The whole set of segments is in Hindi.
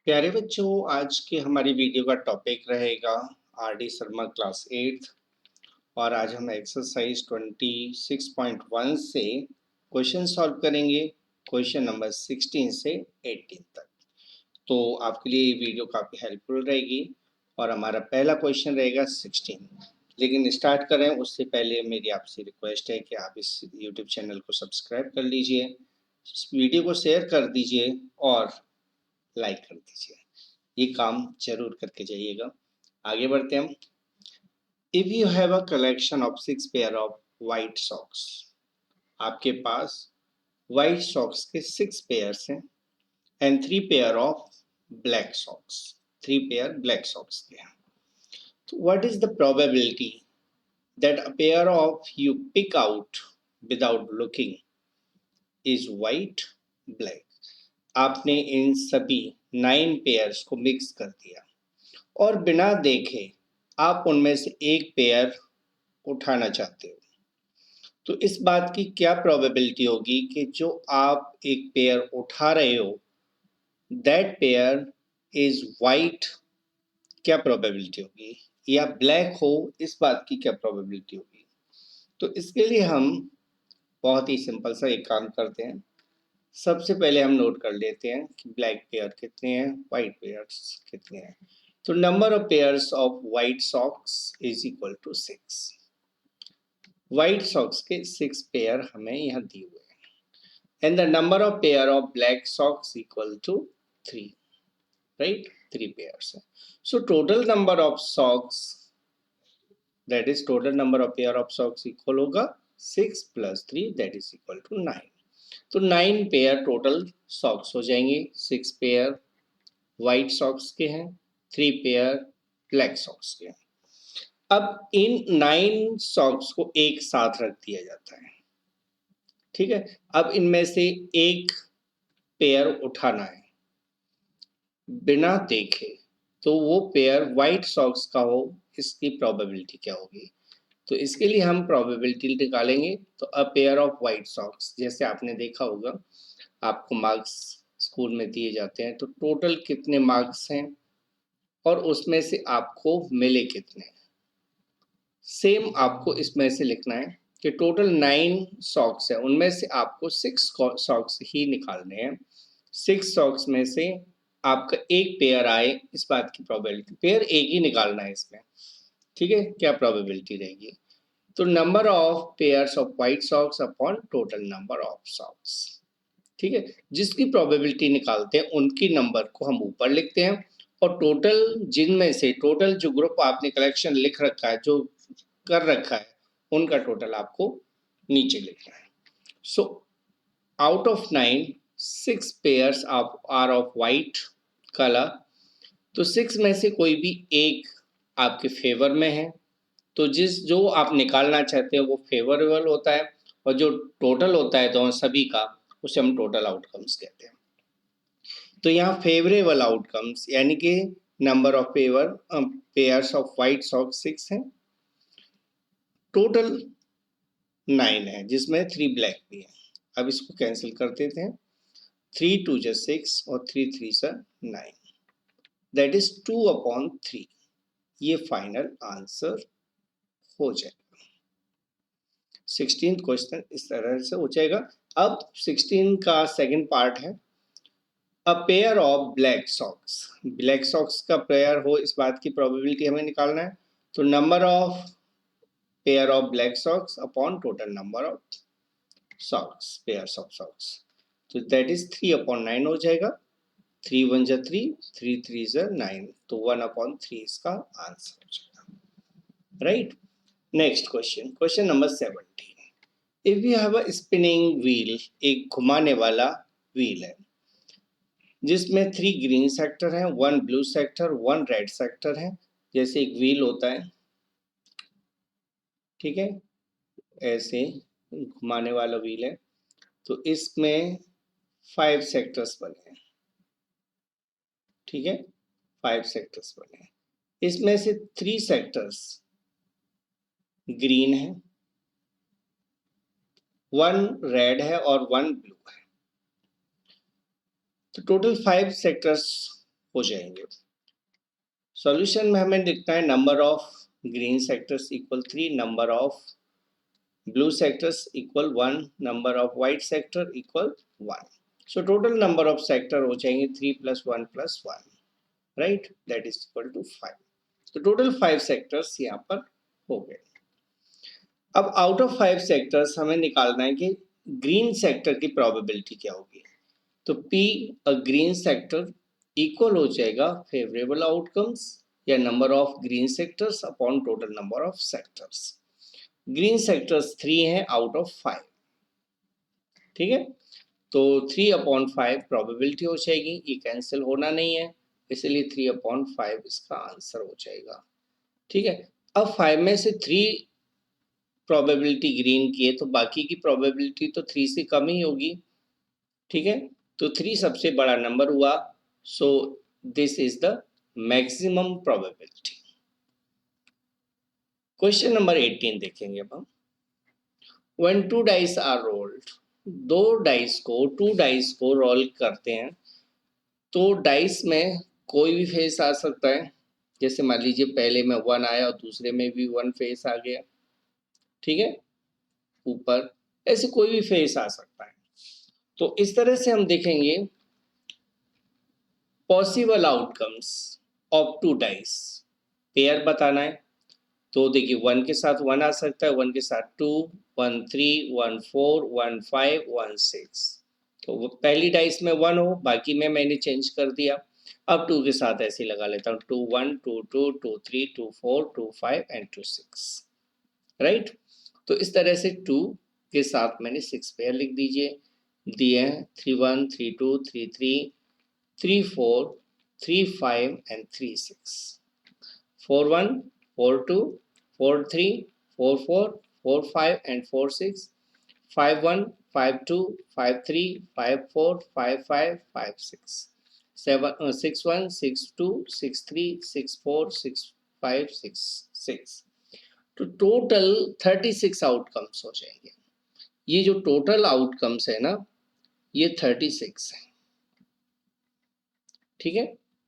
प्यारे बच्चों, आज के हमारी वीडियो का टॉपिक रहेगा आर.डी. शर्मा क्लास 8th और आज हम एक्सरसाइज 26.1 से क्वेश्चन सॉल्व करेंगे। क्वेश्चन नंबर 16 से 18 तक। तो आपके लिए ये वीडियो काफ़ी हेल्पफुल रहेगी और हमारा पहला क्वेश्चन रहेगा 16। लेकिन स्टार्ट करें उससे पहले मेरी आपसे रिक्वेस्ट है कि आप इस यूट्यूब चैनल को सब्सक्राइब कर लीजिए, इस वीडियो को शेयर कर दीजिए और लाइक कर दीजिए। ये काम जरूर करके जाइएगा। आगे बढ़ते हैं हम। If you have a collection of 6 pair of white socks, आपके पास वाइट सॉक्स के 6 पेयर्स हैं and 3 pair of black socks, 3 pair black socks के हैं। तो what is the probability that a pair of you pick out without looking is white black? आपने इन सभी 9 पेयर्स को मिक्स कर दिया और बिना देखे आप उनमें से एक पेयर उठाना चाहते हो, तो इस बात की क्या प्रोबेबिलिटी होगी कि जो आप एक पेयर उठा रहे हो दैट पेयर इज वाइट? क्या प्रोबेबिलिटी होगी? या ब्लैक हो, इस बात की क्या प्रोबेबिलिटी होगी? तो इसके लिए हम बहुत ही सिंपल सा एक काम करते हैं। सबसे पहले हम नोट कर लेते हैं कि ब्लैक पेयर कितने हैं, वाइट पेयर्स कितने हैं। तो number of pairs of white socks is equal to 6। White socks के 6 पेयर हमें यहाँ दिए हुए हैं and the number of pair of black socks equal to 3, right? 3 pairs है। So total number of socks, that is total number of pair of socks equal होगा 6 + 3 दैट इज इक्वल टू 9। तो 9 पेयर टोटल सॉक्स हो जाएंगे। 6 पेयर वाइट सॉक्स के हैं, 3 पेयर ब्लैक सॉक्स के हैं। अब इन 9 सॉक्स को एक साथ रख दिया जाता है, ठीक है। अब इनमें से एक पेयर उठाना है बिना देखे, तो वो पेयर वाइट सॉक्स का हो, इसकी प्रोबेबिलिटी क्या होगी? तो इसके लिए हम प्रोबेबिलिटी निकालेंगे। तो अ पेयर ऑफ वाइट सॉक्स, जैसे आपने देखा होगा आपको मार्क्स स्कूल में दिए जाते हैं, तो टोटल कितने मार्क्स हैं और उसमें से आपको मिले कितने, सेम आपको इसमें से लिखना है कि टोटल 9 सॉक्स है, उनमें से आपको 6 सॉक्स ही निकालने हैं। 6 सॉक्स में से आपका एक पेयर आए, इस बात की प्रोबेबिलिटी, पेयर एक ही निकालना है इसमें, ठीक है। क्या प्रोबेबिलिटी रहेगी? तो number of pairs of white socks upon total number of socks, ठीक है। जिसकी प्रोबेबिलिटी निकालते हैं उनकी नंबर को हम ऊपर लिखते हैं और टोटल जिनमें से टोटल जो ग्रुप आपने कलेक्शन लिख रखा है, जो कर रखा है, उनका टोटल आपको नीचे लिखना है। So out of 9, 6 pairs are of white colour. तो 6 में से कोई भी एक आपके फेवर में है, तो जो आप निकालना चाहते हो वो फेवरेबल होता है और जो टोटल होता है तो सभी का, उसे हम टोटल आउटकम्स कहते हैं। तो यहाँ फेवरेबल आउटकम्स यानी कि number of pairs of white socks 6 है, टोटल 9 है जिसमें 3 ब्लैक भी है। अब इसको कैंसिल कर देते हैं। 3 2 जा 6 और 3 3 जा 9, दैट इज 2/3। ये फाइनल आंसर हो जाएगा। 16th क्वेश्चन इस तरह से हो जाएगा। अब 16 का सेकंड पार्ट है अ pair of black socks. Black socks का पेयर हो, इस बात की प्रोबेबिलिटी हमें निकालना है। तो number of pair of black socks upon total number of socks, pairs of socks, तो दैट इज 3/9 हो जाएगा। 3 1 जा 3, 3 3 जा 9, तो 1/3 इसका आंसर हो जाएगा, right. Next question, question number 17। If you have a spinning wheel, एक घुमाने वाला व्हील है जिसमें 3 ग्रीन सेक्टर है, 1 ब्लू सेक्टर, 1 रेड सेक्टर है। जैसे एक व्हील होता है, ठीक है, ऐसे घुमाने वाला व्हील है, तो इसमें 5 सेक्टर्स बने हैं, ठीक है, 5 सेक्टर्स बने हैं। इसमें से 3 सेक्टर्स ग्रीन है, 1 रेड है और 1 ब्लू है। तो टोटल 5 सेक्टर्स हो जाएंगे। सॉल्यूशन में हमें दिखता है number of green sectors equal 3, number of blue sectors equal 1, number of white sector equal 1। So total number of sector हो जाएंगे 3 + 1 + 1, right, that is equal to 5। तो टोटल 5 सेक्टर्स यहाँ पर हो गए। अब आउट ऑफ 5 सेक्टर्स हमें निकालना है कि ग्रीन सेक्टर की प्रोबेबिलिटी क्या होगी। तो P अ ग्रीन सेक्टर इक्वल हो जाएगा फेवरेबल आउटकम्स या number of green sectors upon total number of sectors. Green sectors 3 हैं आउट ऑफ 5, ठीक है। तो 3/5 प्रोबेबिलिटी हो जाएगी, ये कैंसिल होना नहीं है, इसलिए 3/5 इसका आंसर हो जाएगा, ठीक है। अब 5 में से 3 प्रोबेबिलिटी ग्रीन की है तो बाकी की प्रोबेबिलिटी तो 3 से कम ही होगी, ठीक है। तो 3 सबसे बड़ा नंबर हुआ, so this is the maximum probability. Question number 18 देखेंगे अब हम। When 2 dice are rolled, 2 dice को रोल करते हैं तो डाइस में कोई भी फेस आ सकता है। जैसे मान लीजिए पहले में 1 आया और दूसरे में भी 1 फेस आ गया, ठीक है, ऊपर ऐसे कोई भी फेस आ सकता है। तो इस तरह से हम देखेंगे possible outcomes of 2 dice. Pair बताना है तो देखिए 1 के साथ 1 आ सकता है, 1 के साथ 2, 1 3, 1 4, 1 5, 1 6। तो वो पहली डाइस में 1 हो, बाकी में मैंने चेंज कर दिया। अब 2 के साथ ऐसे लगा लेता हूँ, 2 1, 2 2, 2 3, 2 4, 2 5 एंड 2 6, राइट। तो इस तरह से 2 के साथ मैंने 6 पेयर लिख दीजिए दिए हैं, 3 1, 3 2, 3 3, 3 4, 3 5 एंड 3 6, 4 1, 4 2, 4 3, 4 4, 4 5 and 4 6, 5 1, 5 2, 5 3, 5 4, 5 5, 5 6, 6 1, 6 2, 6 3, 6 4, 6 5, 6 6। तो टोटल 36 आउटकम्स हो जाएंगे। ये जो टोटल आउटकम्स है ना, ये 36 है, ठीक है,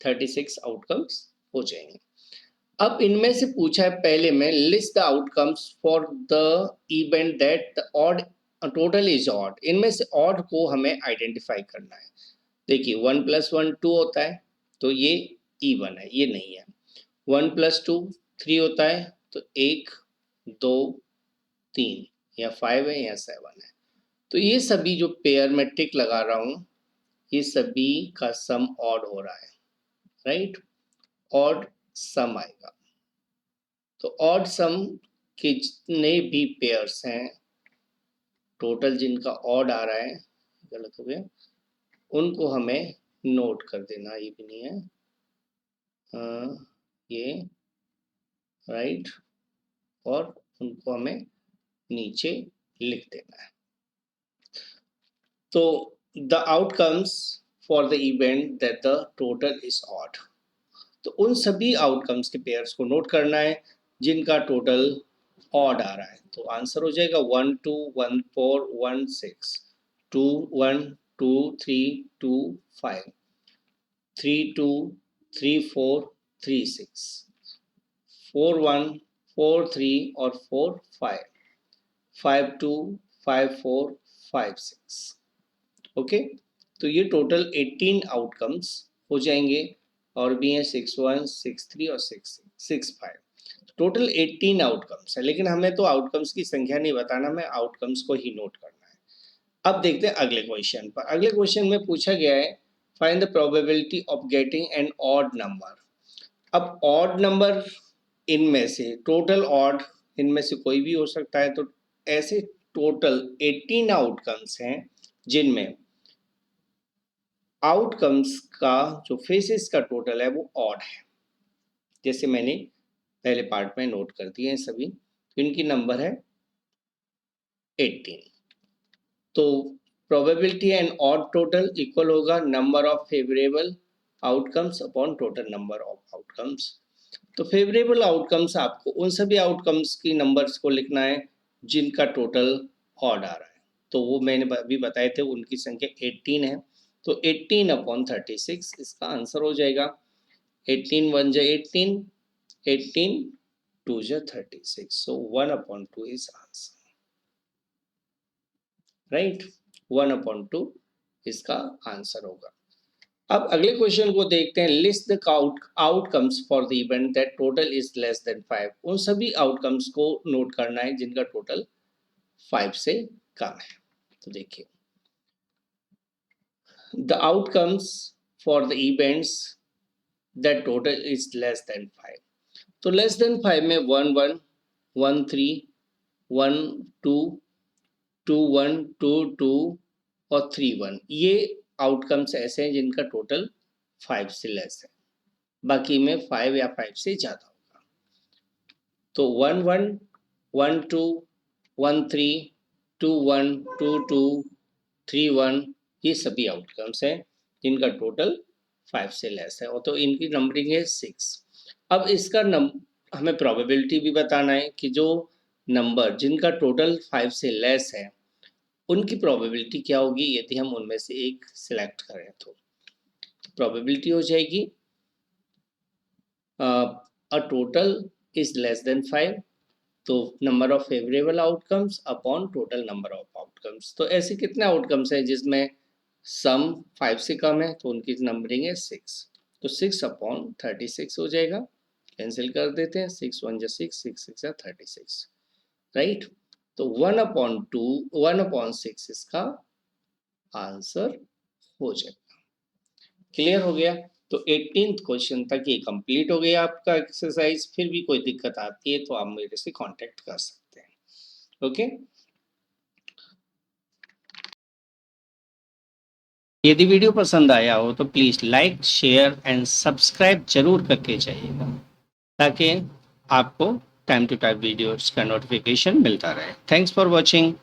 36 आउटकम्स हो जाएंगे। अब इनमें से पूछा है पहले में list the outcomes for the event that the odd total is odd. इनमें से ऑड को हमें आइडेंटिफाई करना है। देखिए 1 + 1 2 होता है तो ये इवन है, ये नहीं है। 1 + 2 3 होता है तो 1 2 3 या 5 है या 7 है। तो ये सभी जो पेयर में टिक लगा रहा हूँ ये सभी का सम ऑड हो रहा है, राइट, ऑड सम आएगा। तो ऑड सम के जितने भी पेयर्स हैं टोटल जिनका ऑड आ रहा है, गलत हो गया, उनको हमें नोट कर देना, ये भी नहीं है ये, राइट, और उनको हमें नीचे लिख देना है। तो the outcomes for the event that the total is odd, तो उन सभी आउटकम्स के पेयर्स को नोट करना है जिनका टोटल ऑड आ रहा है। तो आंसर हो जाएगा 1 2 1 4 1 6, 2 1 2 3 2 5, 3 2 3 4 3 6, 4 1 4 3 और 4 5, 5 2 5 4 5 6, ओके। तो ये टोटल 18 आउटकम्स हो जाएंगे और भी हैं 6 1 6 3 और 6 6 5, टोटल 18 आउटकम्स है। लेकिन हमें तो आउटकम्स की संख्या नहीं बताना, हमें आउटकम्स को ही नोट करना है। अब देखते हैं अगले क्वेश्चन पर। अगले क्वेश्चन में पूछा गया है find the probability of getting an odd number. अब ऑड नंबर इनमें से टोटल ऑड इनमें से कोई भी हो सकता है, तो ऐसे टोटल 18 आउटकम्स हैं जिनमें आउटकम्स का जो फेसेस का टोटल है वो ऑड है। जैसे मैंने पहले पार्ट में नोट कर दिए हैं सभी, तो इनकी नंबर है 18। तो probability and odd total equal होगा number of favourable outcomes upon total number of outcomes. तो फेवरेबल आउटकम्स आपको उन सभी आउटकम्स की नंबर्स को लिखना है जिनका टोटल ऑड आ रहा है। तो वो मैंने अभी बताए थे, उनकी संख्या 18 है। तो 18/36 इसका आंसर हो जाएगा। 18 1 जा 18, 18 2 जा 36, सो 1/2 इज आंसर, राइट। 1/2 इसका आंसर होगा। अब अगले क्वेश्चन को देखते हैं। List the outcomes for the event that total is less than 5। उन सभी आउटकम्स को नोट करना है जिनका टोटल 5 से कम है। तो देखिए, the outcomes for the events that total is less than 5। तो लेस देन 5 में 1 1 1 3 1 2 2 1 2 2 और 3 1, ये आउटकम्स ऐसे हैं जिनका टोटल 5 से लेस है। बाकी में 5 या 5 से ज़्यादा होगा। तो 1 1 1 2 1 3 2 1 2 2 3 1, ये सभी आउटकम्स हैं जिनका टोटल 5 से लेस है, और तो इनकी नंबरिंग है 6। अब इसका हमें प्रोबेबिलिटी भी बताना है कि जो नंबर जिनका टोटल 5 से लेस है उनकी प्रोबेबिलिटी क्या होगी यदि हम उनमें से एक सिलेक्ट करें। तो प्रोबेबिलिटी हो जाएगी a total is less than 5, तो number of favourable outcomes upon total number of outcomes. तो ऐसे कितने आउटकम्स हैं जिसमें सम 5 से कम है, तो उनकी नंबरिंग है 6। तो 6/36 हो जाएगा। कैंसिल कर देते हैं, 6 1 जा 6, 6 6 जा 36, राइट। तो 1/6 इसका आंसर हो जाएगा। क्लियर हो गया। तो 18th क्वेश्चन तक ये कंप्लीट हो गया आपका एक्सरसाइज। फिर भी कोई दिक्कत आती है तो आप मेरे से कांटेक्ट कर सकते हैं। ओके, यदि वीडियो पसंद आया हो तो please like share and subscribe जरूर करके जाइएगा, ताकि आपको टाइम टू टाइम वीडियोस का नोटिफिकेशन मिलता रहे। Thanks for watching.